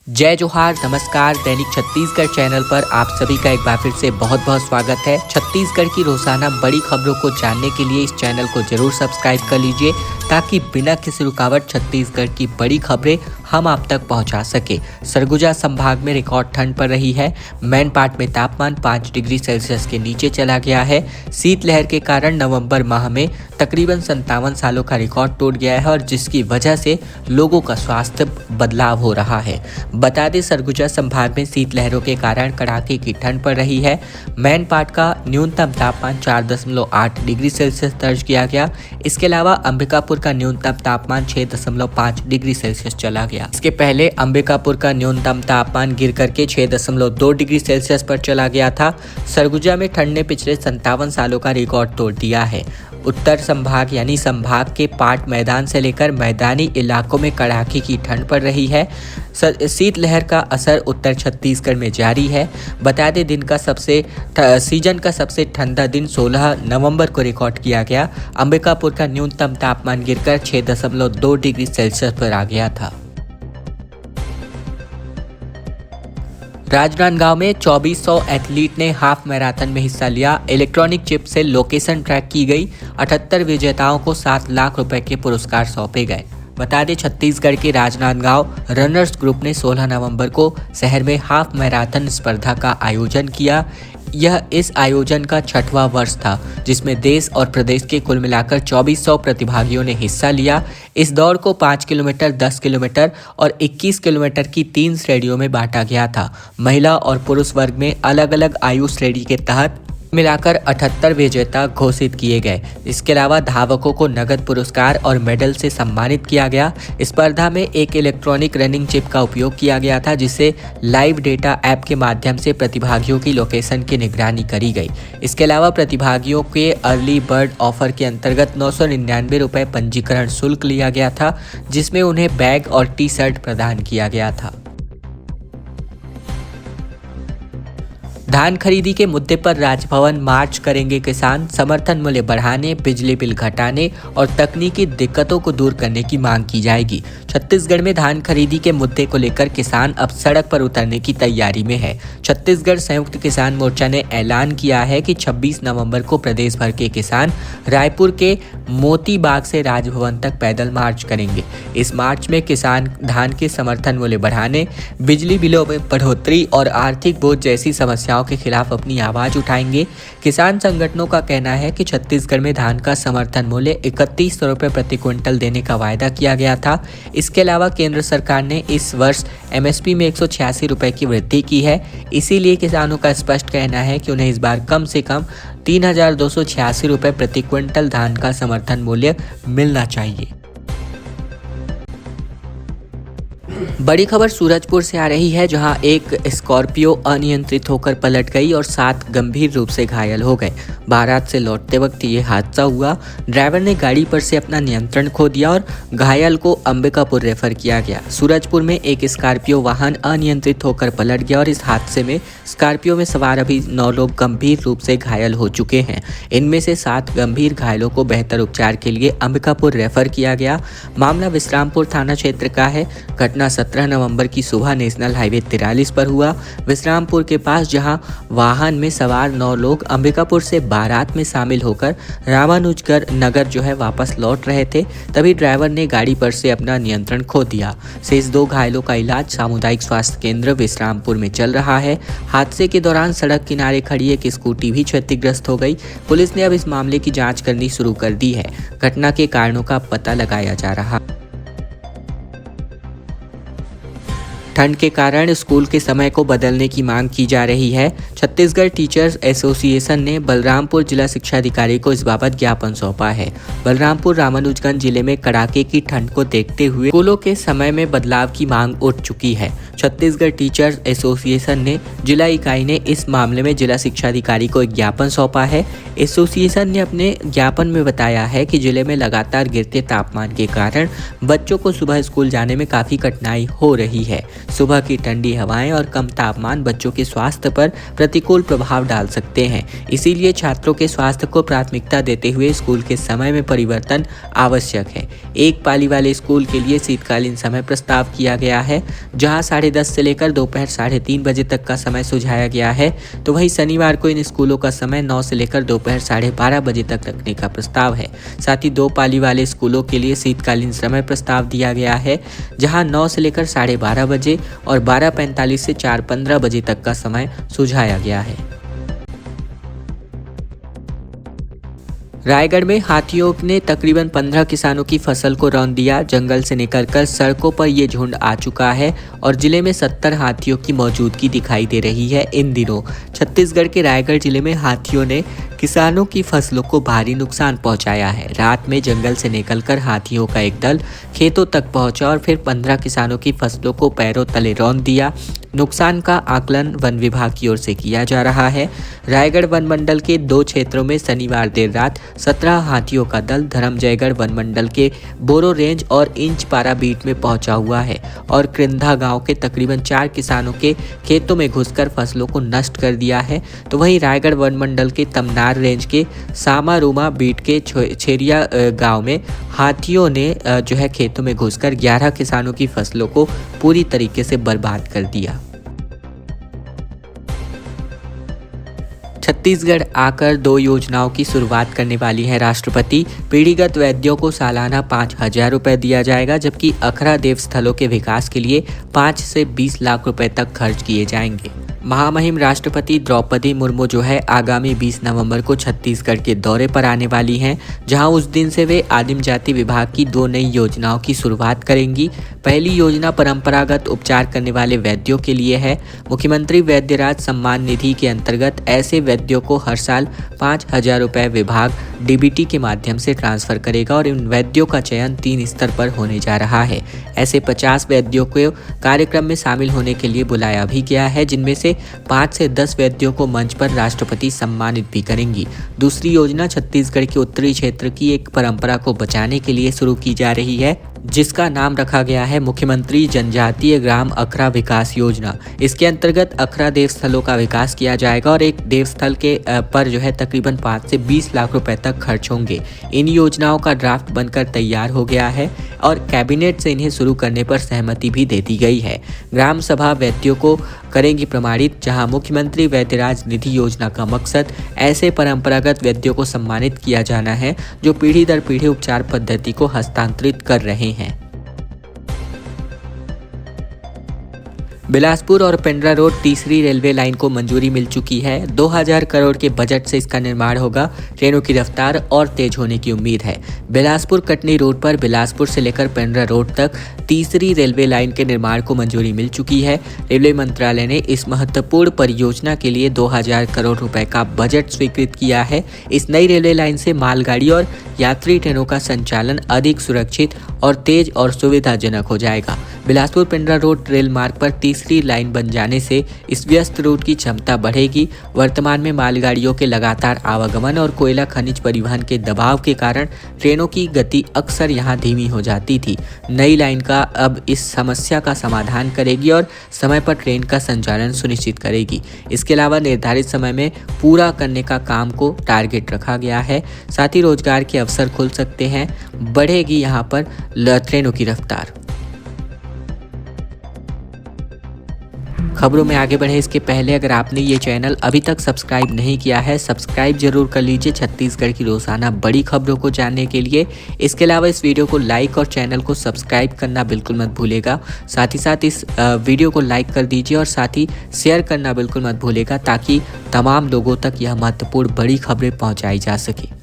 जय जोहार, नमस्कार। दैनिक छत्तीसगढ़ चैनल पर आप सभी का एक बार फिर से बहुत बहुत स्वागत है। छत्तीसगढ़ की रोजाना बड़ी खबरों को जानने के लिए इस चैनल को जरूर सब्सक्राइब कर लीजिए ताकि बिना किसी रुकावट छत्तीसगढ़ की बड़ी खबरें हम आप तक पहुंचा सके। सरगुजा संभाग में रिकॉर्ड ठंड पड़ रही है। मैनपाट में तापमान 5 डिग्री सेल्सियस के नीचे चला गया है। शीतलहर के कारण नवंबर माह में तकरीबन 57 सालों का रिकॉर्ड टूट गया है और जिसकी वजह से लोगों का स्वास्थ्य बदलाव हो रहा है। बता दें, सरगुजा संभाग में शीतलहरों के कारण कड़ाके की ठंड पड़ रही है। मैनपाट का न्यूनतम तापमान 4.8 डिग्री सेल्सियस दर्ज किया गया। इसके अलावा अंबिकापुर का न्यूनतम तापमान 6.5 डिग्री सेल्सियस चला गया। इसके पहले अंबिकापुर का न्यूनतम तापमान गिर करके 6.2 डिग्री सेल्सियस पर चला गया था। सरगुजा में ठंड ने पिछले 57 सालों का रिकॉर्ड तोड़ दिया है। उत्तर संभाग यानी संभाग के पाट मैदान से लेकर मैदानी इलाकों में कड़ाके की ठंड पड़ रही है। शीतलहर का असर उत्तर छत्तीसगढ़ में जारी है। बता दें, सीजन का सबसे ठंडा दिन 16 नवंबर को रिकॉर्ड किया गया। अंबिकापुर का न्यूनतम तापमान गिरकर 6.2 डिग्री सेल्सियस पर आ गया था। राजनांदगांव में 2400 एथलीट ने हाफ मैराथन में हिस्सा लिया। इलेक्ट्रॉनिक चिप से लोकेशन ट्रैक की गई। 78 विजेताओं को 7 लाख रुपए के पुरस्कार सौंपे गए। बता दें, छत्तीसगढ़ के राजनांदगांव रनर्स ग्रुप ने 16 नवंबर को शहर में हाफ मैराथन स्पर्धा का आयोजन किया। यह इस आयोजन का 6वां वर्ष था जिसमें देश और प्रदेश के कुल मिलाकर 2400 प्रतिभागियों ने हिस्सा लिया। इस दौड़ को 5 किलोमीटर, 10 किलोमीटर और 21 किलोमीटर की 3 श्रेणियों में बांटा गया था। महिला और पुरुष वर्ग में अलग अलग आयु श्रेणी के तहत मिलाकर 78 विजेता घोषित किए गए। इसके अलावा धावकों को नगद पुरस्कार और मेडल से सम्मानित किया गया। स्पर्धा में एक इलेक्ट्रॉनिक रनिंग चिप का उपयोग किया गया था जिससे लाइव डेटा ऐप के माध्यम से प्रतिभागियों की लोकेशन की निगरानी करी गई। इसके अलावा प्रतिभागियों के अर्ली बर्ड ऑफर के अंतर्गत 999 रुपये पंजीकरण शुल्क लिया गया था जिसमें उन्हें बैग और टी शर्ट प्रदान किया गया था। धान खरीदी के मुद्दे पर राजभवन मार्च करेंगे किसान। समर्थन मूल्य बढ़ाने, बिजली बिल घटाने और तकनीकी दिक्कतों को दूर करने की मांग की जाएगी। छत्तीसगढ़ में धान खरीदी के मुद्दे को लेकर किसान अब सड़क पर उतरने की तैयारी में है। छत्तीसगढ़ संयुक्त किसान मोर्चा ने ऐलान किया है कि 26 नवंबर को प्रदेश भर के किसान रायपुर के मोती बाग से राजभवन तक पैदल मार्च करेंगे। इस मार्च में किसान धान के समर्थन मूल्य बढ़ाने, बिजली बिलों में बढ़ोतरी और आर्थिक बोझ जैसी समस्याओं के खिलाफ अपनी आवाज उठाएंगे। किसान संगठनों का कहना है कि छत्तीसगढ़ में धान का समर्थन मूल्य 3100 रुपये प्रति क्विंटल देने का वायदा किया गया था। इसके अलावा केंद्र सरकार ने इस वर्ष एमएसपी में 186 रुपये की वृद्धि की है। इसीलिए किसानों का स्पष्ट कहना है कि उन्हें इस बार कम से कम 3286 रुपये प्रति क्विंटल धान का समर्थन मूल्य मिलना चाहिए। बड़ी खबर सूरजपुर से आ रही है जहां एक स्कॉर्पियो अनियंत्रित होकर पलट गई और 7 गंभीर रूप से घायल हो गए। बारात से लौटते वक्त ये हादसा हुआ। ड्राइवर ने गाड़ी पर से अपना नियंत्रण खो दिया और घायल को अंबिकापुर रेफर किया गया। सूरजपुर में एक स्कॉर्पियो वाहन अनियंत्रित होकर पलट गया और इस हादसे में स्कॉर्पियो में सवार अभी 9 लोग गंभीर रूप से घायल हो चुके हैं। इनमें से 7 गंभीर घायलों को बेहतर उपचार के लिए अंबिकापुर रेफर किया गया। मामला विश्रामपुर थाना क्षेत्र का है। घटना 17 नवंबर की सुबह नेशनल हाईवे 43 पर हुआ। विश्रामपुर के पास जहां वाहन में सवार 9 लोग अंबिकापुर से बारात में शामिल होकर रामानुजगढ़ नगर वापस लौट रहे थे, तभी ड्राइवर ने गाड़ी पर से अपना नियंत्रण खो दिया। शेष 2 घायलों का इलाज सामुदायिक स्वास्थ्य केंद्र विश्रामपुर में चल रहा है। हादसे के दौरान सड़क किनारे खड़ी एक स्कूटी भी क्षतिग्रस्त हो गई। पुलिस ने अब इस मामले की जाँच करनी शुरू कर दी है। घटना के कारणों का पता लगाया जा रहा है। ठंड के कारण स्कूल के समय को बदलने की मांग की जा रही है। छत्तीसगढ़ टीचर्स एसोसिएशन ने बलरामपुर जिला शिक्षा अधिकारी को इस बाबत ज्ञापन सौंपा है। बलरामपुर रामानुजगंज जिले में कड़ाके की ठंड को देखते हुए स्कूलों के समय में बदलाव की मांग उठ चुकी है। छत्तीसगढ़ टीचर्स एसोसिएशन ने जिला इकाई ने इस मामले में जिला शिक्षा अधिकारी को एक ज्ञापन सौंपा है। एसोसिएशन ने अपने ज्ञापन में बताया है कि जिले में लगातार गिरते तापमान के कारण बच्चों को सुबह स्कूल जाने में काफ़ी कठिनाई हो रही है। सुबह की ठंडी हवाएं और कम तापमान बच्चों के स्वास्थ्य पर प्रतिकूल प्रभाव डाल सकते हैं। इसीलिए छात्रों के स्वास्थ्य को प्राथमिकता देते हुए स्कूल के समय में परिवर्तन आवश्यक है। एक पाली वाले स्कूल के लिए शीतकालीन समय प्रस्ताव किया गया है, जहां 10:30 से लेकर दोपहर 3:30 बजे तक का समय सुझाया गया है। तो वहीं शनिवार को इन स्कूलों का समय 9 से लेकर दोपहर 12:30 बजे तक रखने का प्रस्ताव है। साथ ही 2 पाली वाले स्कूलों के लिए शीतकालीन समय प्रस्ताव दिया गया है, जहां 9 से लेकर 12:30 बजे और 12:45 से 4:15 बजे तक का समय सुझाया गया है। रायगढ़ में हाथियों ने तकरीबन 15 किसानों की फसल को रौंद दिया। जंगल से निकलकर सड़कों पर ये झुंड आ चुका है और जिले में 70 हाथियों की मौजूदगी दिखाई दे रही है। इन दिनों छत्तीसगढ़ के रायगढ़ जिले में हाथियों ने किसानों की फसलों को भारी नुकसान पहुंचाया है। रात में जंगल से निकलकर हाथियों का एक दल खेतों तक पहुंचा और फिर 15 किसानों की फसलों को पैरों तले रौंद दिया। नुकसान का आकलन वन विभाग की ओर से किया जा रहा है। रायगढ़ वन मंडल के 2 क्षेत्रों में शनिवार देर रात 17 हाथियों का दल धर्मजयगढ़ वन मंडल के बोरो रेंज और इंचपारा बीट में पहुंचा हुआ है और कृंधा गांव के तकरीबन 4 किसानों के खेतों में घुसकर फसलों को नष्ट कर दिया है। तो वहीं रायगढ़ वन मंडल के तमनार रेंज के सामारूमा बीट के छेरिया गांव में हाथियों ने खेतों में घुसकर 11 किसानों की फसलों को पूरी तरीके से बर्बाद कर दिया। छत्तीसगढ़ आकर 2 योजनाओं की शुरुआत करने वाली है राष्ट्रपति। पीढ़ीगत वैद्यों को सालाना 5,000 रुपए दिया जाएगा, जबकि अखरा देव स्थलों के विकास के लिए 5 से 20 लाख रुपए तक खर्च किए जाएंगे। महामहिम राष्ट्रपति द्रौपदी मुर्मू आगामी 20 नवंबर को छत्तीसगढ़ के दौरे पर आने वाली हैं, जहां उस दिन से वे आदिम जाति विभाग की 2 नई योजनाओं की शुरुआत करेंगी। पहली योजना परंपरागत उपचार करने वाले वैद्यों के लिए है। मुख्यमंत्री वैद्यराज सम्मान निधि के अंतर्गत ऐसे वैद्यों को हर साल 5,000 रुपए विभाग डीबीटी के माध्यम से ट्रांसफर करेगा और इन वैद्यों का चयन 3 स्तर पर होने जा रहा है। ऐसे 50 वैद्यों को कार्यक्रम में शामिल होने के लिए बुलाया भी गया है, जिनमें से 5 से 10 वैद्यों को मंच पर राष्ट्रपति सम्मानित भी करेंगी। दूसरी योजना छत्तीसगढ़ के उत्तरी क्षेत्र की एक परंपरा को बचाने के लिए शुरू की जा रही है, जिसका नाम रखा गया है मुख्यमंत्री जनजातीय ग्राम अखरा विकास योजना। इसके अंतर्गत अखरा देवस्थलों का विकास किया जाएगा और एक देवस्थल के पर तकरीबन 5 से 20 लाख रुपए तक खर्च होंगे। इन योजनाओं का ड्राफ्ट बनकर तैयार हो गया है और कैबिनेट से इन्हें शुरू करने पर सहमति भी दे दी गई है। ग्राम सभा वैद्यों को करेंगी प्रमाणित, जहां मुख्यमंत्री वैद्यराज निधि योजना का मकसद ऐसे परंपरागत वैद्यों को सम्मानित किया जाना है जो पीढ़ी दर पीढ़ी उपचार पद्धति को हस्तांतरित कर रहे हैं। बिलासपुर और पेंड्रा रोड तीसरी रेलवे लाइन को मंजूरी मिल चुकी है। 2000 करोड़ के बजट से इसका निर्माण होगा। ट्रेनों की रफ्तार और तेज होने की उम्मीद है। बिलासपुर कटनी रोड पर बिलासपुर से लेकर पेंड्रा रोड तक तीसरी रेलवे लाइन के निर्माण को मंजूरी मिल चुकी है। रेलवे मंत्रालय ने इस महत्वपूर्ण परियोजना के लिए 2000 करोड़ रुपए का बजट स्वीकृत किया है। इस नई रेलवे लाइन से मालगाड़ी और यात्री ट्रेनों का संचालन अधिक सुरक्षित और तेज और सुविधाजनक हो जाएगा। बिलासपुर पेंड्रा रोड रेल मार्ग पर तीसरी लाइन बन जाने से इस व्यस्त रूट की क्षमता बढ़ेगी। वर्तमान में मालगाड़ियों के लगातार आवागमन और कोयला खनिज परिवहन के दबाव के कारण ट्रेनों की गति अक्सर यहां धीमी हो जाती थी। नई लाइन का अब इस समस्या का समाधान करेगी और समय पर ट्रेन का संचालन सुनिश्चित करेगी। इसके अलावा निर्धारित समय में पूरा करने का काम को टारगेट रखा गया है। साथ ही रोजगार के अवसर खुल सकते हैं, बढ़ेगी यहाँ पर ट्रेनों की रफ्तार। खबरों में आगे बढ़े इसके पहले अगर आपने ये चैनल अभी तक सब्सक्राइब नहीं किया है, सब्सक्राइब जरूर कर लीजिए छत्तीसगढ़ की रोजाना बड़ी खबरों को जानने के लिए। इसके अलावा इस वीडियो को लाइक और चैनल को सब्सक्राइब करना बिल्कुल मत भूलेगा। साथ ही साथ इस वीडियो को लाइक कर दीजिए और साथ ही शेयर करना बिल्कुल मत भूलेगा, ताकि तमाम लोगों तक यह महत्वपूर्ण बड़ी खबरें पहुँचाई जा सके।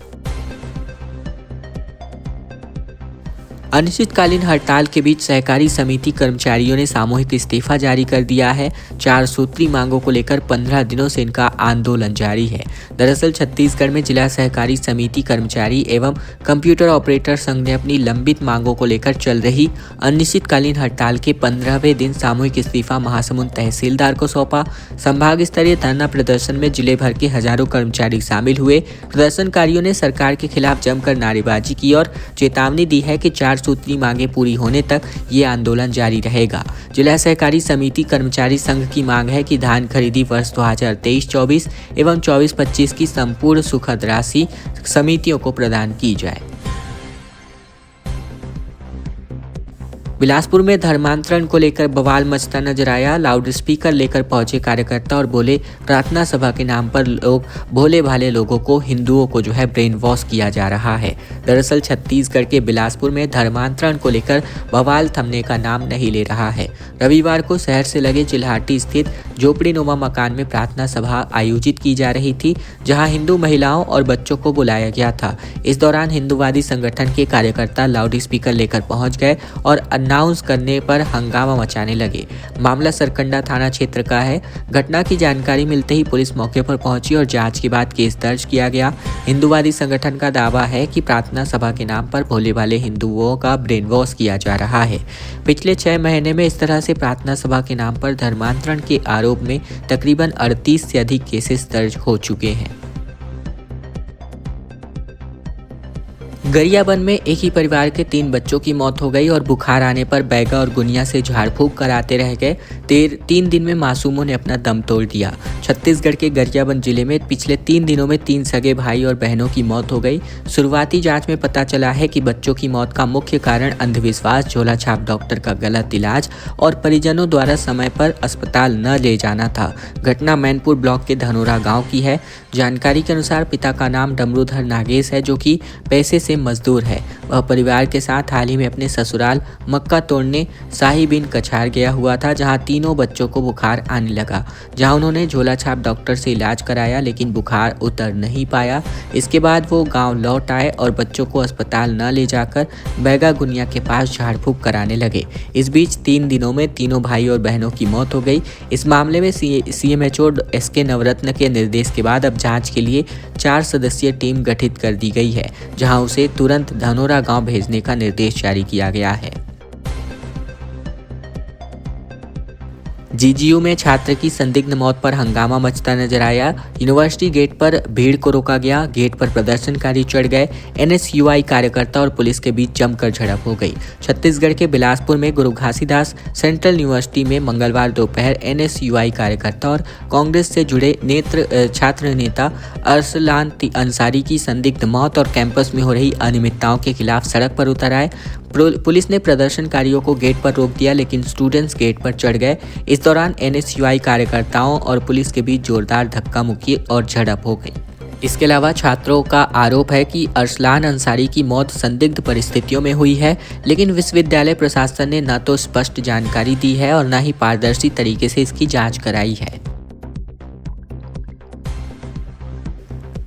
अनिश्चितकालीन हड़ताल के बीच सहकारी समिति कर्मचारियों ने सामूहिक इस्तीफा जारी कर दिया है। 4 सूत्री मांगों को लेकर 15 दिनों से इनका आंदोलन जारी है। दरअसल छत्तीसगढ़ में जिला सहकारी समिति कर्मचारी एवं कंप्यूटर ऑपरेटर संघ ने अपनी लंबित मांगों को लेकर चल रही अनिश्चितकालीन हड़ताल के 15वें दिन सामूहिक इस्तीफा महासमुंद तहसीलदार को सौंपा। संभाग स्तरीय धरना प्रदर्शन में जिले भर के हजारों कर्मचारी शामिल हुए। प्रदर्शनकारियों ने सरकार के खिलाफ जमकर नारेबाजी की और चेतावनी दी है कि 4 सूत्री मांगे पूरी होने तक ये आंदोलन जारी रहेगा। जिला सहकारी समिति कर्मचारी संघ की मांग है कि धान खरीदी वर्ष 2023-24 एवं 24-25 की संपूर्ण सुखद राशि समितियों को प्रदान की जाए। बिलासपुर में धर्मांतरण को लेकर बवाल मचता नजर आया। लाउड स्पीकर लेकर पहुंचे कार्यकर्ता और बोले प्रार्थना सभा के नाम पर भोले भाले लोगों को, हिंदुओं को ब्रेन वॉश किया जा रहा है। दरअसल छत्तीसगढ़ के बिलासपुर में धर्मांतरण को लेकर बवाल थमने का नाम नहीं ले रहा है। रविवार को शहर से लगे चिल्हाटी स्थित झोपड़ीनुमा मकान में प्रार्थना सभा आयोजित की जा रही थी, जहां हिंदू महिलाओं और बच्चों को बुलाया गया था। इस दौरान हिंदूवादी संगठन के कार्यकर्ता लाउड स्पीकर लेकर पहुंच गए और अनाउंस करने पर हंगामा मचाने लगे। मामला सरकंडा थाना क्षेत्र का है। घटना की जानकारी मिलते ही पुलिस मौके पर पहुंची और जांच के बाद केस दर्ज किया गया। हिंदूवादी संगठन का दावा है कि प्रार्थना सभा के नाम पर भोले भाले हिंदुओं का ब्रेन वॉश किया जा रहा है। पिछले 6 महीने में इस तरह से प्रार्थना सभा के नाम पर धर्मांतरण के आरोप में तकरीबन 38 से अधिक केसेस दर्ज हो चुके हैं। गरियाबंद में एक ही परिवार के 3 बच्चों की मौत हो गई और बुखार आने पर बैगा और गुनिया से झाड़ फूंक कराते रह गए। 3 दिन में मासूमों ने अपना दम तोड़ दिया। छत्तीसगढ़ के गरियाबंद जिले में पिछले 3 दिनों में 3 सगे भाई और बहनों की मौत हो गई। शुरुआती जांच में पता चला है कि बच्चों की मौत का मुख्य कारण अंधविश्वास, झोला छाप डॉक्टर का गलत इलाज और परिजनों द्वारा समय पर अस्पताल न ले जाना था। घटना मैनपुर ब्लॉक के धनोरा गाँव की है। जानकारी के अनुसार पिता का नाम डमरूधर नागेश है, जो कि पैसे से मजदूर है। वह परिवार के साथ हाल ही में अपने ससुराल मक्का तोड़ने शाही बिन कछार गया हुआ था, जहां तीनों बच्चों को बुखार आने लगा। जहां उन्होंने झोला छाप डॉक्टर से इलाज कराया, लेकिन बुखार उतर नहीं पाया। इसके बाद वो गांव लौट आए और बच्चों को अस्पताल न ले जाकर बैगा गुनिया के पास झाड़ फूंक कराने लगे। इस बीच 3 दिनों में तीनों भाई और बहनों की मौत हो गई। इस मामले में CMHO SK नवरत्न के निर्देश के बाद अब जांच के लिए 4 सदस्यीय टीम गठित कर दी गई है, जहां उसे तुरंत धनोरा गांव भेजने का निर्देश जारी किया गया है। GGU में छात्र की संदिग्ध मौत पर हंगामा मचता नजर आया। यूनिवर्सिटी गेट पर भीड़ को रोका गया। गेट पर प्रदर्शनकारी चढ़ गए। NSUI कार्यकर्ता और पुलिस के बीच जमकर झड़प हो गई। छत्तीसगढ़ के बिलासपुर में गुरु घासीदास सेंट्रल यूनिवर्सिटी में मंगलवार दोपहर NSUI कार्यकर्ता और कांग्रेस से जुड़े छात्र नेता अरसलान अंसारी की संदिग्ध मौत और कैंपस में हो रही अनियमितताओं के खिलाफ सड़क पर उतर आए। पुलिस ने प्रदर्शनकारियों को गेट पर रोक दिया, लेकिन स्टूडेंट्स गेट पर चढ़ गए। इस दौरान NSUI कार्यकर्ताओं और पुलिस के बीच जोरदार धक्का मुक्की और झड़प हो गई। इसके अलावा छात्रों का आरोप है कि अरसलान अंसारी की मौत संदिग्ध परिस्थितियों में हुई है, लेकिन विश्वविद्यालय प्रशासन ने न तो स्पष्ट जानकारी दी है और न ही पारदर्शी तरीके से इसकी जांच कराई है।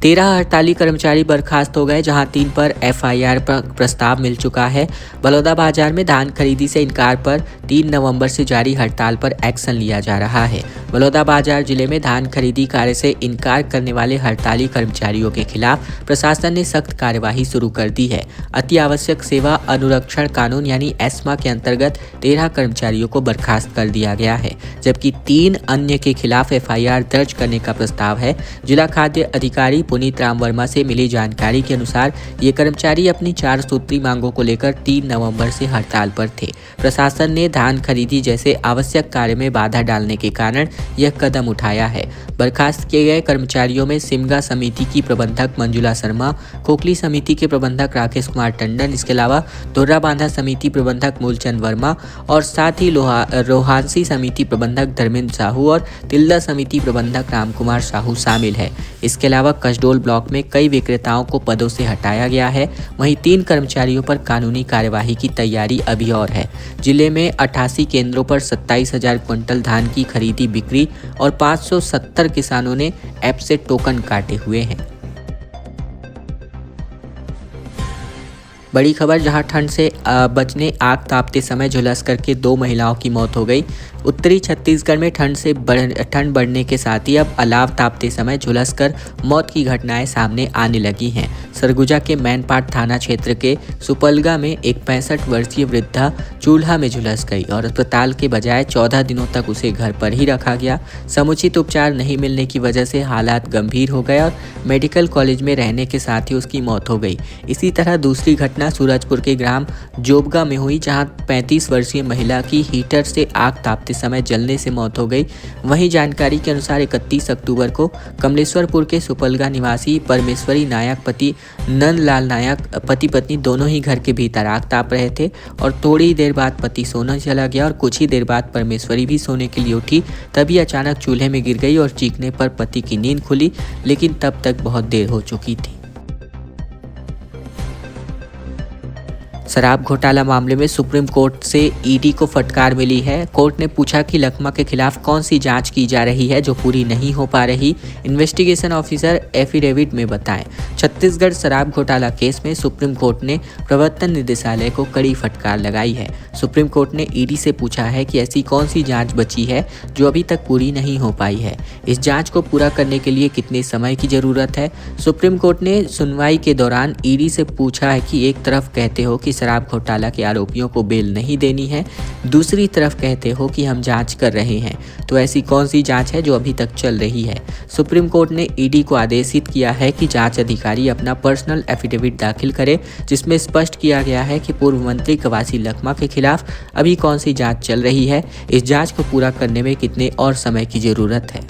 13 हड़ताली कर्मचारी बर्खास्त हो गए, जहां 3 पर FIR पर प्रस्ताव मिल चुका है। बलौदाबाजार में धान खरीदी से इनकार पर 3 नवंबर से जारी हड़ताल पर एक्शन लिया जा रहा है। बलौदाबाजार जिले में धान खरीदी कार्य से इनकार करने वाले हड़ताली कर्मचारियों के खिलाफ प्रशासन ने सख्त कार्यवाही शुरू कर दी है। अति आवश्यक सेवा अनुरक्षण कानून यानी ESMA के अंतर्गत 13 कर्मचारियों को बर्खास्त कर दिया गया है, जबकि 3 अन्य के खिलाफ FIR दर्ज करने का प्रस्ताव है। जिला खाद्य अधिकारी पुनीत राम वर्मा से मिली जानकारी के अनुसार ये कर्मचारी अपनी 4 सूत्री मांगों को लेकर 3 नवंबर से हड़ताल पर थे। प्रशासन ने धान खरीदी जैसे आवश्यक कार्य में बाधा डालने के कारण यह कदम उठाया है। बर्खास्त किए गए कर्मचारियों में सिमगा समिति की प्रबंधक मंजुला शर्मा, खोखली समिति के प्रबंधक राकेश कुमार टंडन, इसके अलावा धुर्रा बांधा समिति प्रबंधक मूलचंद वर्मा और साथ ही रोहानसी समिति प्रबंधक धर्मेंद्र साहू और तिल्दा समिति प्रबंधक रामकुमार साहू शामिल है। इसके अलावा कसडोल ब्लॉक में कई विक्रेताओं को पदों से हटाया गया है। वहीं 3 कर्मचारियों पर कानूनी कार्यवाही की तैयारी अभी और है। जिले में 88 केंद्रों पर 27,000 क्विंटल धान की खरीदी बिक्री और 570 किसानों ने ऐप से टोकन काटे हुए हैं। बड़ी खबर, जहां ठंड से बचने आग तापते समय झुलस करके 2 महिलाओं की मौत हो गई। उत्तरी छत्तीसगढ़ में ठंड बढ़ने के साथ ही अब अलाव तापते समय झुलसकर मौत की घटनाएं सामने आने लगी हैं। सरगुजा के मैनपाट थाना क्षेत्र के सुपलगा में एक 65 वर्षीय वृद्धा चूल्हा में झुलस गई और अस्पताल के बजाय 14 दिनों तक उसे घर पर ही रखा गया। समुचित उपचार नहीं मिलने की वजह से हालात गंभीर हो गए और मेडिकल कॉलेज में रहने के साथ ही उसकी मौत हो गई। इसी तरह दूसरी घटना सूरजपुर के ग्राम जोबगा में हुई, जहां 35 वर्षीय महिला की हीटर से आग तापते समय जलने से मौत हो गई। वहीं जानकारी के अनुसार 31 अक्टूबर को कमलेश्वरपुर के सुपलगा निवासी परमेश्वरी नायक पति नंदलाल नायक पति पत्नी दोनों ही घर के भीतर आग ताप रहे थे और थोड़ी ही देर बाद पति सोने चला गया और कुछ ही देर बाद परमेश्वरी भी सोने के लिए उठी। तभी अचानक चूल्हे में गिर गई और चीखने पर पति की नींद खुली, लेकिन तब तक बहुत देर हो चुकी थी। शराब घोटाला मामले में सुप्रीम कोर्ट से ईडी को फटकार मिली है। कोर्ट ने पूछा कि लखमा के खिलाफ कौन सी जांच की जा रही है जो पूरी नहीं हो पा रही, इन्वेस्टिगेशन ऑफिसर एफिडेविट में बताएं। छत्तीसगढ़ शराब घोटाला केस में सुप्रीम कोर्ट ने प्रवर्तन निदेशालय को कड़ी फटकार लगाई है। सुप्रीम कोर्ट ने ईडी से पूछा है कि ऐसी कौन सी जांच बची है जो अभी तक पूरी नहीं हो पाई है। इस जांच को पूरा करने के लिए कितने समय की जरूरत है। सुप्रीम कोर्ट ने सुनवाई के दौरान ईडी से पूछा है कि एक तरफ कहते हो कि शराब घोटाला के आरोपियों को बेल नहीं देनी है, दूसरी तरफ कहते हो कि हम जांच कर रहे हैं, तो ऐसी कौन सी जांच है जो अभी तक चल रही है। सुप्रीम कोर्ट ने ईडी को आदेशित किया है कि जांच अधिकारी अपना पर्सनल एफिडेविट दाखिल करे, जिसमें स्पष्ट किया गया है कि पूर्व मंत्री कवासी लखमा के खिलाफ अभी कौन सी जांच चल रही है, इस जांच को पूरा करने में कितने और समय की जरूरत है।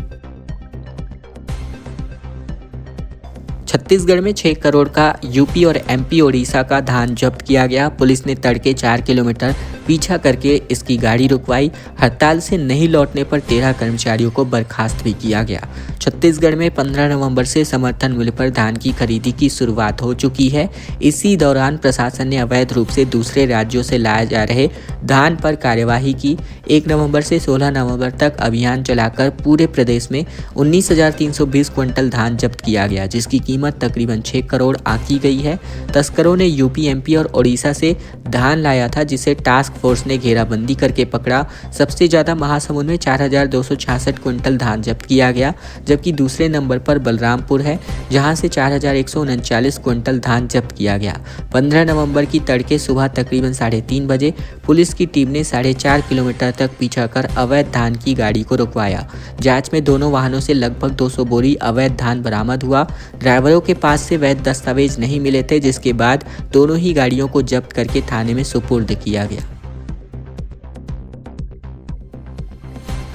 छत्तीसगढ़ में 6 करोड़ का यूपी और एमपी ओडिशा का धान जब्त किया गया। पुलिस ने तड़के 4 किलोमीटर पीछा करके इसकी गाड़ी रुकवाई। हड़ताल से नहीं लौटने पर 13 कर्मचारियों को बर्खास्त भी किया गया। छत्तीसगढ़ में 15 नवंबर से समर्थन मूल्य पर धान की खरीदी की शुरुआत हो चुकी है। इसी दौरान प्रशासन ने अवैध रूप से दूसरे राज्यों से लाए जा रहे धान पर कार्यवाही की। 1 नवंबर से 16 नवंबर तक अभियान चलाकर पूरे प्रदेश में 19,320 क्विंटल धान जब्त किया गया, जिसकी कीमत तकरीबन 6 करोड़ आंकी गई है। तस्करों ने यूपी, एमपी और ओडिशा से धान लाया था, जिसे टास्क फोर्स ने घेराबंदी करके पकड़ा। सबसे ज्यादा महासमुंद में 4,266 क्विंटल धान जब्त किया गया, जबकि दूसरे नंबर पर बलरामपुर है, जहां से 4,139 क्विंटल धान जब्त किया गया। 15 नवंबर की तड़के सुबह तकरीबन 3:30 बजे पुलिस की टीम ने 4.5 किलोमीटर तक पीछा कर अवैध धान की गाड़ी को रुकवाया। जांच में दोनों वाहनों से लगभग 200 बोरी अवैध धान बरामद हुआ। ड्राइवरों के पास से वैध दस्तावेज नहीं मिले थे, जिसके बाद दोनों ही गाड़ियों को जब्त करके थाने में सुपुर्द किया गया।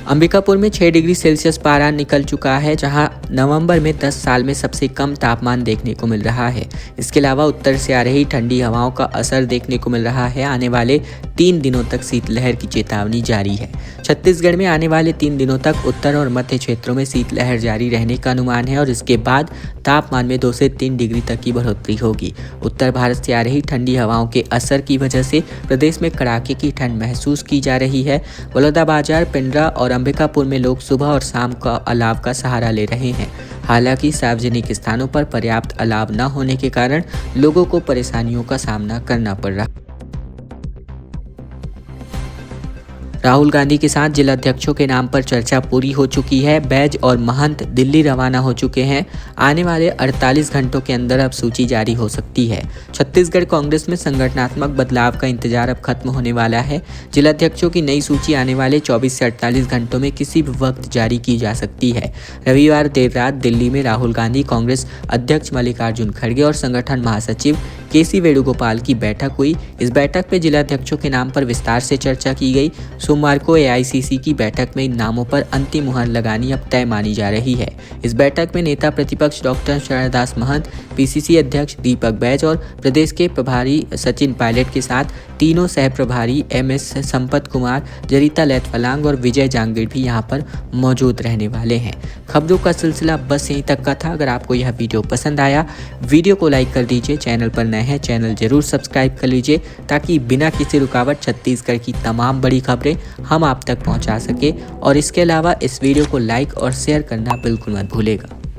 अंबिकापुर में 6 डिग्री सेल्सियस पारा निकल चुका है, जहां नवंबर में 10 साल में सबसे कम तापमान देखने को मिल रहा है। इसके अलावा उत्तर से आ रही ठंडी हवाओं का असर देखने को मिल रहा है। आने वाले 3 दिनों तक शीतलहर की चेतावनी जारी है। छत्तीसगढ़ में आने वाले 3 दिनों तक उत्तर और मध्य क्षेत्रों में शीतलहर जारी रहने का अनुमान है और इसके बाद तापमान में 2 से 3 डिग्री तक की बढ़ोतरी होगी। उत्तर भारत से आ रही ठंडी हवाओं के असर की वजह से प्रदेश में कड़ाके की ठंड महसूस की जा रही है। बलौदाबाजार, पिंडरा और अंबिकापुर में लोग सुबह और शाम का अलाव का सहारा ले रहे हैं। हालांकि सार्वजनिक स्थानों पर पर्याप्त अलाव न होने के कारण लोगों को परेशानियों का सामना करना पड़ रहा है। राहुल गांधी के साथ जिलाध्यक्षों के नाम पर चर्चा पूरी हो चुकी है। बैज और महंत दिल्ली रवाना हो चुके हैं। आने वाले 48 घंटों के अंदर अब सूची जारी हो सकती है। छत्तीसगढ़ कांग्रेस में संगठनात्मक बदलाव का इंतजार अब खत्म होने वाला है। जिलाध्यक्षों की नई सूची आने वाले 24 से 48 घंटों में किसी भी वक्त जारी की जा सकती है। रविवार देर रात दिल्ली में राहुल गांधी, कांग्रेस अध्यक्ष मल्लिकार्जुन खड़गे और संगठन महासचिव केसी वेणुगोपाल की बैठक हुई। इस बैठक में जिलाध्यक्षों के नाम पर विस्तार से चर्चा की गई। सोमवार को एआईसीसी की बैठक में इन नामों पर अंतिम मुहर लगानी अब तय मानी जा रही है। इस बैठक में नेता प्रतिपक्ष डॉक्टर शरणदास महंत, पीसीसी अध्यक्ष दीपक बैज और प्रदेश के प्रभारी सचिन पायलट के साथ तीनों सह प्रभारी एमएस संपत कुमार, जरीता लैथफलांग और विजय जांगीर भी यहां पर मौजूद रहने वाले हैं। खबरों का सिलसिला बस यहीं तक का था। अगर आपको यह वीडियो पसंद आया, वीडियो को लाइक कर दीजिए। चैनल पर नए हैं, चैनल जरूर सब्सक्राइब कर लीजिए ताकि बिना किसी रुकावट छत्तीसगढ़ की तमाम बड़ी खबरें हम आप तक पहुंचा सके। और इसके अलावा इस वीडियो को लाइक और शेयर करना बिल्कुल मत भूलेगा।